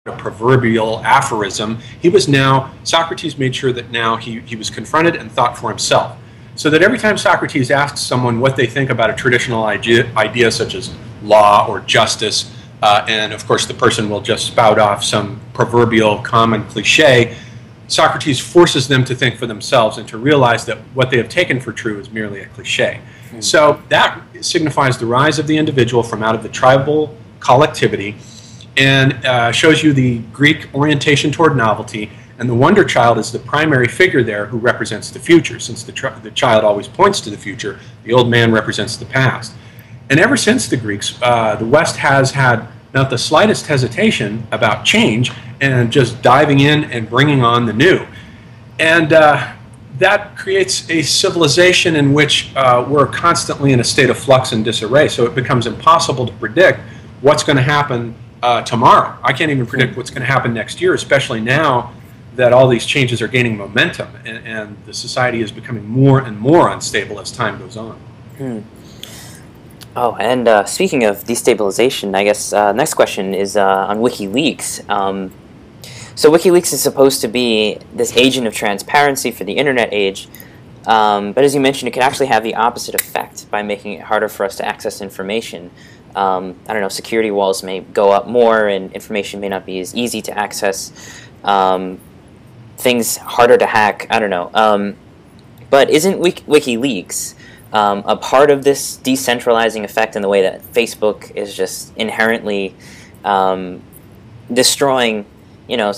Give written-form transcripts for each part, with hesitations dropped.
a proverbial aphorism. He was now, Socrates made sure that now he was confronted and thought for himself. So that every time Socrates asks someone what they think about a traditional idea such as law or justice, and of course the person will just spout off some proverbial common cliche, Socrates forces them to think for themselves and to realize that what they have taken for true is merely a cliche. So that signifies the rise of the individual from out of the tribal collectivity, and shows you the Greek orientation toward novelty, and the wonder child is the primary figure there who represents the future. Since the child always points to the future, the old man represents the past. And ever since the Greeks, the West has had not the slightest hesitation about change and just diving in and bringing on the new. And that creates a civilization in which we're constantly in a state of flux and disarray, so it becomes impossible to predict what's going to happen tomorrow. I can't even predict what's going to happen next year, especially now that all these changes are gaining momentum, and the society is becoming more and more unstable as time goes on. Oh, and speaking of destabilization, I guess next question is on WikiLeaks. So WikiLeaks is supposed to be this agent of transparency for the internet age, but as you mentioned, it can actually have the opposite effect by making it harder for us to access information. I don't know, security walls may go up more and information may not be as easy to access, things harder to hack, I don't know. But isn't WikiLeaks a part of this decentralizing effect in the way that Facebook is just inherently destroying, you know,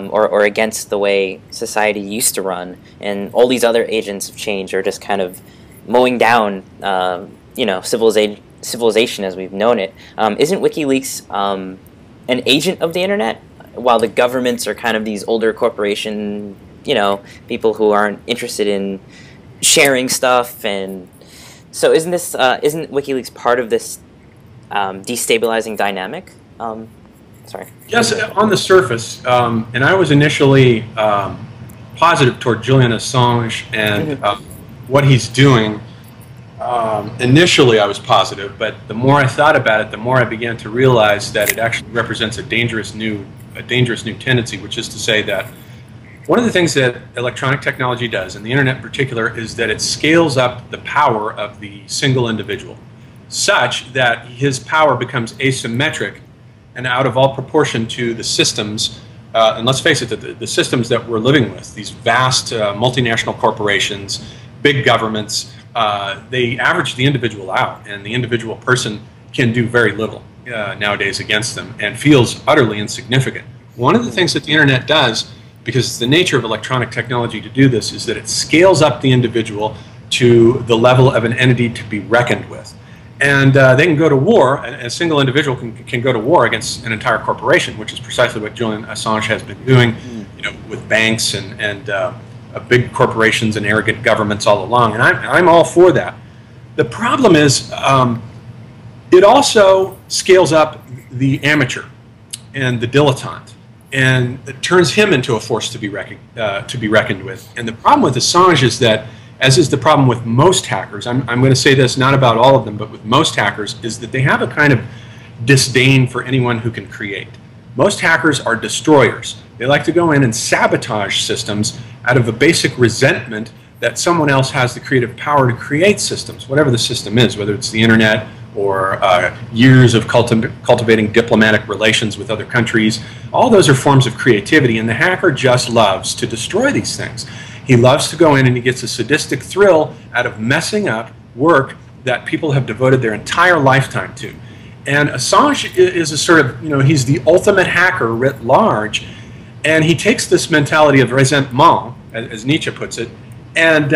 or against the way society used to run, and all these other agents of change are just kind of mowing down, you know, civilization as we've known it. Isn't WikiLeaks an agent of the internet, while the governments are kind of these older corporation, you know, people who aren't interested in sharing stuff? And so isn't WikiLeaks part of this destabilizing dynamic? Sorry. Yes, on the surface, and I was initially positive toward Julian Assange and what he's doing. Initially I was positive, but the more I thought about it, the more I began to realize that it actually represents a dangerous new tendency, which is to say that one of the things that electronic technology does, and the internet in particular, is that it scales up the power of the single individual, such that his power becomes asymmetric and out of all proportion to the systems, and let's face it, the systems that we're living with, these vast multinational corporations, big governments, they average the individual out, and the individual person can do very little nowadays against them and feels utterly insignificant. One of the things that the internet does, because it's the nature of electronic technology to do this, is that it scales up the individual to the level of an entity to be reckoned with. And they can go to war, a single individual can go to war against an entire corporation, which is precisely what Julian Assange has been doing, you know, with banks and big corporations and arrogant governments all along. And I'm all for that. The problem is it also scales up the amateur and the dilettante, and it turns him into a force to be reckoned with. And the problem with Assange is that, as is the problem with most hackers, I'm going to say this not about all of them, but with most hackers, is that they have a kind of disdain for anyone who can create. Most hackers are destroyers. They like to go in and sabotage systems out of a basic resentment that someone else has the creative power to create systems, whatever the system is, whether it's the internet or years of cultivating diplomatic relations with other countries. All those are forms of creativity, and the hacker just loves to destroy these things. He loves to go in and he gets a sadistic thrill out of messing up work that people have devoted their entire lifetime to. And Assange is a sort of, you know, he's the ultimate hacker writ large, and he takes this mentality of resentment, as Nietzsche puts it, and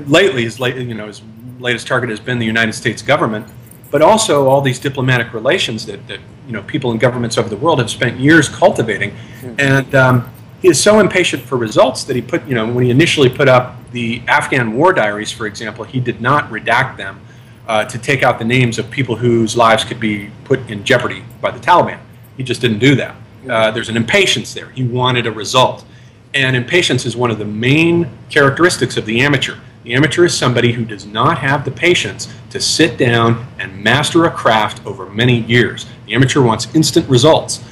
lately, his latest target has been the United States government, but also all these diplomatic relations that you know, people in governments over the world have spent years cultivating. And he is so impatient for results that he put, you know, when he initially put up the Afghan war diaries, for example, he did not redact them to take out the names of people whose lives could be put in jeopardy by the Taliban. He just didn't do that. There's an impatience there. He wanted a result. And impatience is one of the main characteristics of the amateur. The amateur is somebody who does not have the patience to sit down and master a craft over many years. The amateur wants instant results.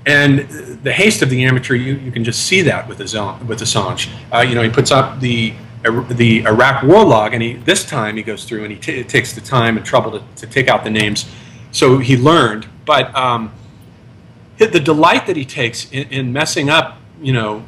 And the haste of the amateur, you can just see that with Assange. You know, he puts up the Iraq war log, and this time he goes through and he takes the time and trouble to take out the names. So he learned, but the delight that he takes in messing up, you know,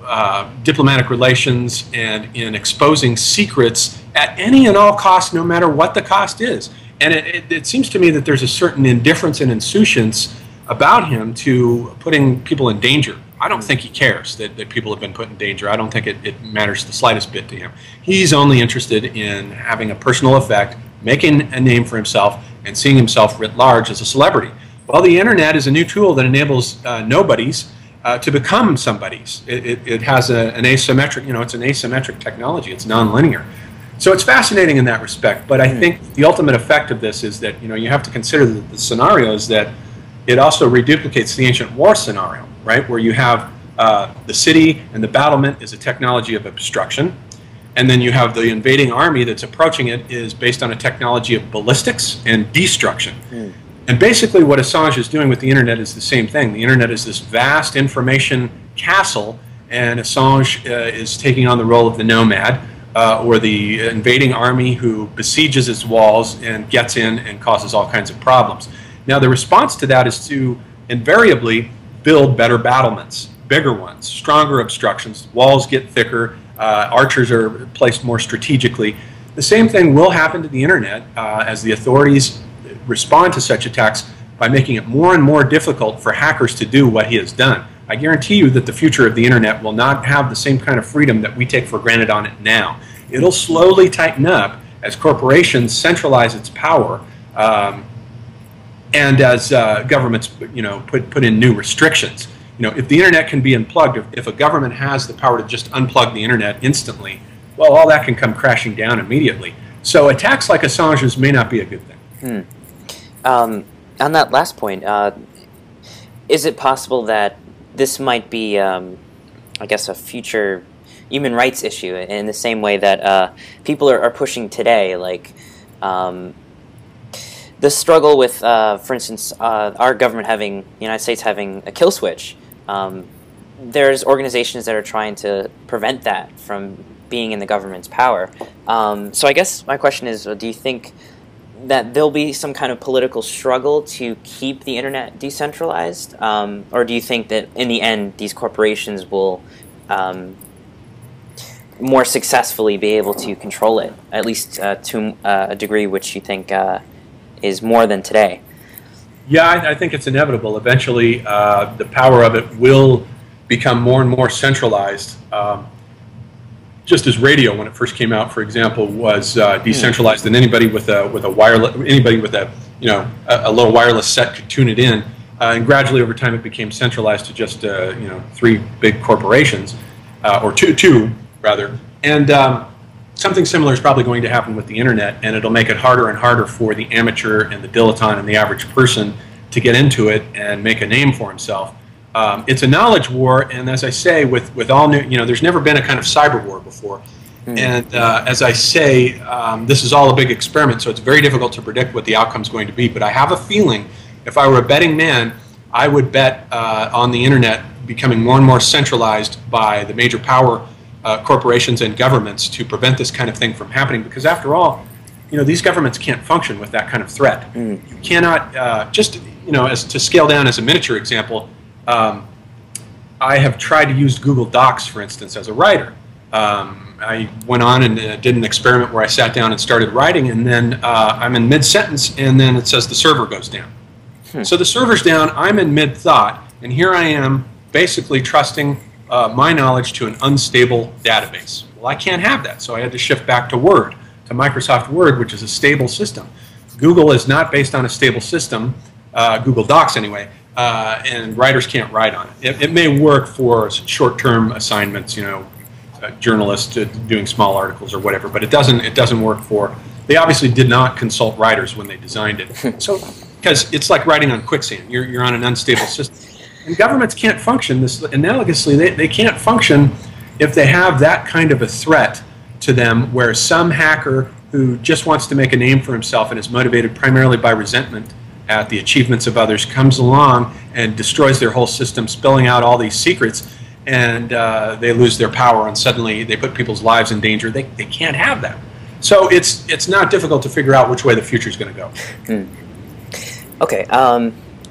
diplomatic relations and in exposing secrets at any and all costs, no matter what the cost is. And it seems to me that there's a certain indifference and insouciance about him to putting people in danger. I don't think he cares that people have been put in danger. I don't think it matters the slightest bit to him. He's only interested in having a personal effect, making a name for himself, and seeing himself writ large as a celebrity. Well, the internet is a new tool that enables nobodies to become somebodies. It has an asymmetric, you know, it's an asymmetric technology. It's nonlinear. So it's fascinating in that respect. But I think the ultimate effect of this is that, you know, you have to consider the scenarios that it also reduplicates the ancient war scenario, right, where you have the city and the battlement is a technology of obstruction, and then you have the invading army that's approaching it is based on a technology of ballistics and destruction. And basically what Assange is doing with the internet is the same thing. The internet is this vast information castle, and Assange is taking on the role of the nomad, or the invading army who besieges its walls and gets in and causes all kinds of problems. Now, the response to that is to invariably build better battlements, bigger ones, stronger obstructions, walls get thicker, archers are placed more strategically. The same thing will happen to the internet as the authorities respond to such attacks by making it more and more difficult for hackers to do what he has done. I guarantee you that the future of the internet will not have the same kind of freedom that we take for granted on it now. It'll slowly tighten up as corporations centralize its power, and as governments, you know, put in new restrictions. You know, if the internet can be unplugged, if a government has the power to just unplug the internet instantly, well, all that can come crashing down immediately. So attacks like Assange's may not be a good thing. On that last point, is it possible that this might be, I guess, a future human rights issue in the same way that people are pushing today, like the struggle with, for instance, our government having, the United States having a kill switch. There's organizations that are trying to prevent that from being in the government's power. So I guess my question is, do you think that there'll be some kind of political struggle to keep the internet decentralized? Or do you think that in the end these corporations will more successfully be able to control it, at least to a degree which you think is more than today? Yeah, I think it's inevitable. Eventually, the power of it will become more and more centralized. Just as radio, when it first came out, for example, was decentralized, and anybody with a wireless, anybody with a a low wireless set could tune it in, and gradually over time it became centralized to just 3 big corporations, or two rather, and something similar is probably going to happen with the internet, and it'll make it harder and harder for the amateur and the dilettante and the average person to get into it and make a name for himself. It's a knowledge war, and as I say, with all new, there's never been a kind of cyber war before. And as I say, this is all a big experiment, so it's very difficult to predict what the outcome is going to be. But I have a feeling, if I were a betting man, I would bet on the internet becoming more and more centralized by the major power corporations and governments to prevent this kind of thing from happening. Because after all, these governments can't function with that kind of threat. You cannot just, as to scale down as a miniature example. I have tried to use Google Docs, for instance, as a writer. I went on and did an experiment where I sat down and started writing, and then I'm in mid-sentence, and then it says the server goes down. So the server's down, I'm in mid-thought, and here I am basically trusting my knowledge to an unstable database. Well, I can't have that, so I had to shift back to Word, to Microsoft Word, which is a stable system. Google is not based on a stable system, Google Docs anyway, and writers can't write on it. It may work for short-term assignments, journalists doing small articles or whatever, but it doesn't work for. They obviously did not consult writers when they designed it. So, because it's like writing on quicksand. You're on an unstable system, and governments can't function this analogously. They can't function if they have that kind of a threat to them, where some hacker who just wants to make a name for himself and is motivated primarily by resentment at the achievements of others, comes along and destroys their whole system, spilling out all these secrets, and they lose their power, and suddenly they put people's lives in danger. They can't have that. So it's not difficult to figure out which way the future is going to go. Okay,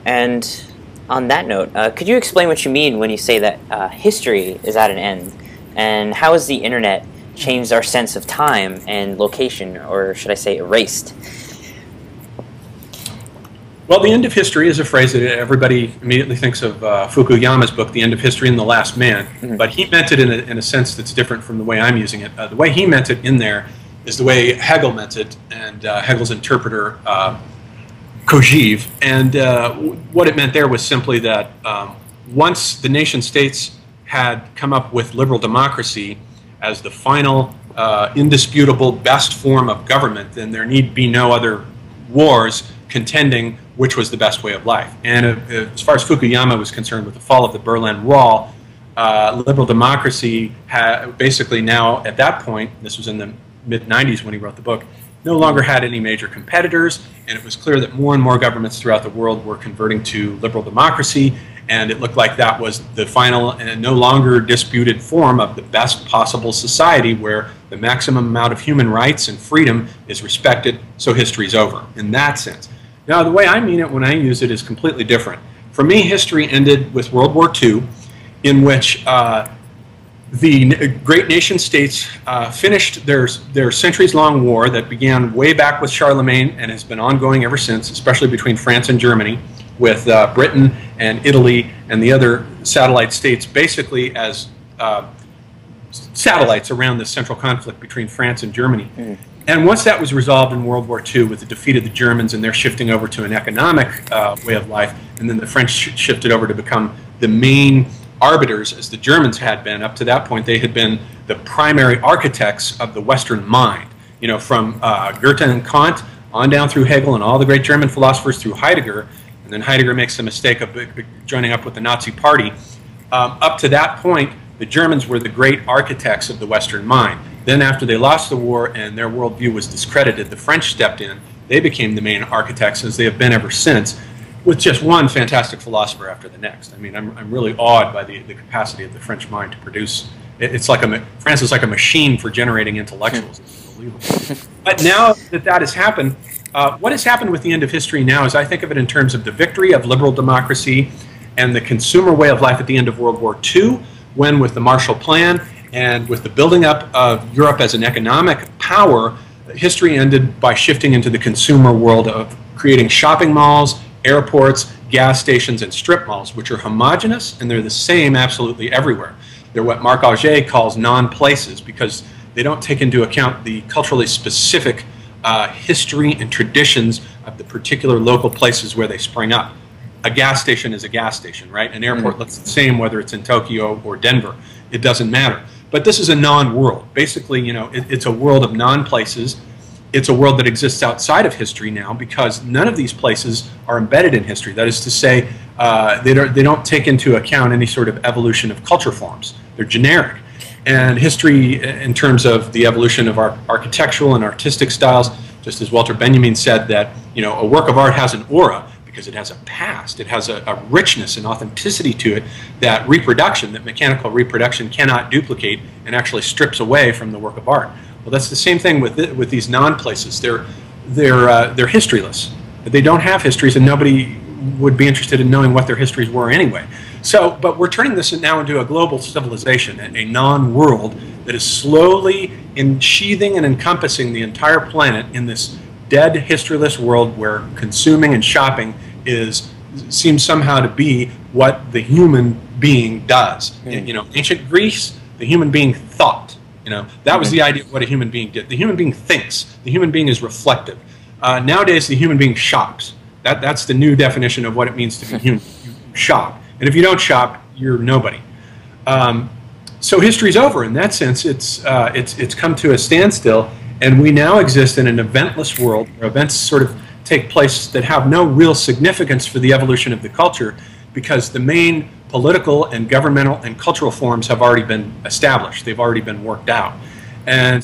and on that note, could you explain what you mean when you say that history is at an end, and how has the internet changed our sense of time and location, or should I say erased? Well, the end of history is a phrase that everybody immediately thinks of Fukuyama's book, The End of History and the Last Man, but he meant it in a sense that's different from the way I'm using it. The way he meant it in there is the way Hegel meant it, and Hegel's interpreter, Kojève. And what it meant there was simply that once the nation-states had come up with liberal democracy as the final, indisputable, best form of government, then there need be no other wars contending which was the best way of life. And as far as Fukuyama was concerned, with the fall of the Berlin Wall, liberal democracy basically now, at that point, this was in the mid-90s when he wrote the book, no longer had any major competitors, and it was clear that more and more governments throughout the world were converting to liberal democracy, and it looked like that was the final and no longer disputed form of the best possible society where the maximum amount of human rights and freedom is respected, so history's over, in that sense. Now, the way I mean it when I use it is completely different. For me, history ended with World War II, in which the great nation-states finished their centuries-long war that began way back with Charlemagne and has been ongoing ever since, especially between France and Germany, with Britain and Italy and the other satellite states basically as satellites around the central conflict between France and Germany. And once that was resolved in World War II with the defeat of the Germans and their shifting over to an economic way of life, and then the French shifted over to become the main arbiters, as the Germans had been. Up to that point, they had been the primary architects of the Western mind. You know, from Goethe and Kant on down through Hegel and all the great German philosophers through Heidegger, and then Heidegger makes the mistake of joining up with the Nazi Party. Up to that point, the Germans were the great architects of the Western mind. Then after they lost the war and their worldview was discredited, the French stepped in. They became the main architects, as they have been ever since, with just one fantastic philosopher after the next. I mean, I'm really awed by the capacity of the French mind to produce. It's like France is like a machine for generating intellectuals. It's unbelievable. But now that has happened, what has happened with the end of history now is I think of it in terms of the victory of liberal democracy and the consumer way of life at the end of World War II, when with the Marshall Plan and with the building up of Europe as an economic power, history ended by shifting into the consumer world of creating shopping malls, airports, gas stations, and strip malls, which are homogenous, and they're the same absolutely everywhere. They're what Marc Augé calls non-places, because they don't take into account the culturally specific history and traditions of the particular local places where they spring up. A gas station is a gas station, right? An airport looks the same whether it's in Tokyo or Denver. It doesn't matter. But this is a non-world. Basically, you know, it's a world of non-places. It's a world that exists outside of history now because none of these places are embedded in history. That is to say, they don't take into account any sort of evolution of culture forms. They're generic. And history, in terms of the evolution of our architectural and artistic styles, just as Walter Benjamin said that, you know, a work of art has an aura because it has a past. It has a richness and authenticity to it that mechanical reproduction cannot duplicate and actually strips away from the work of art. Well, that's the same thing with these non-places. They're historyless. They don't have histories, and nobody would be interested in knowing what their histories were anyway. So, but we're turning this now into a global civilization, a non-world that is slowly sheathing and encompassing the entire planet in this dead, historyless world where consuming and shopping seems somehow to be what the human being does. You know, ancient Greece, the human being thought. You know, that was the idea of what a human being did. The human being thinks. The human being is reflective. Nowadays, the human being shops. That's the new definition of what it means to be human. You shop. And if you don't shop, you're nobody. So history's over. In that sense, it's come to a standstill, and we now exist in an eventless world where events sort of take place that have no real significance for the evolution of the culture because the main political and governmental and cultural forms have already been established. They've already been worked out. And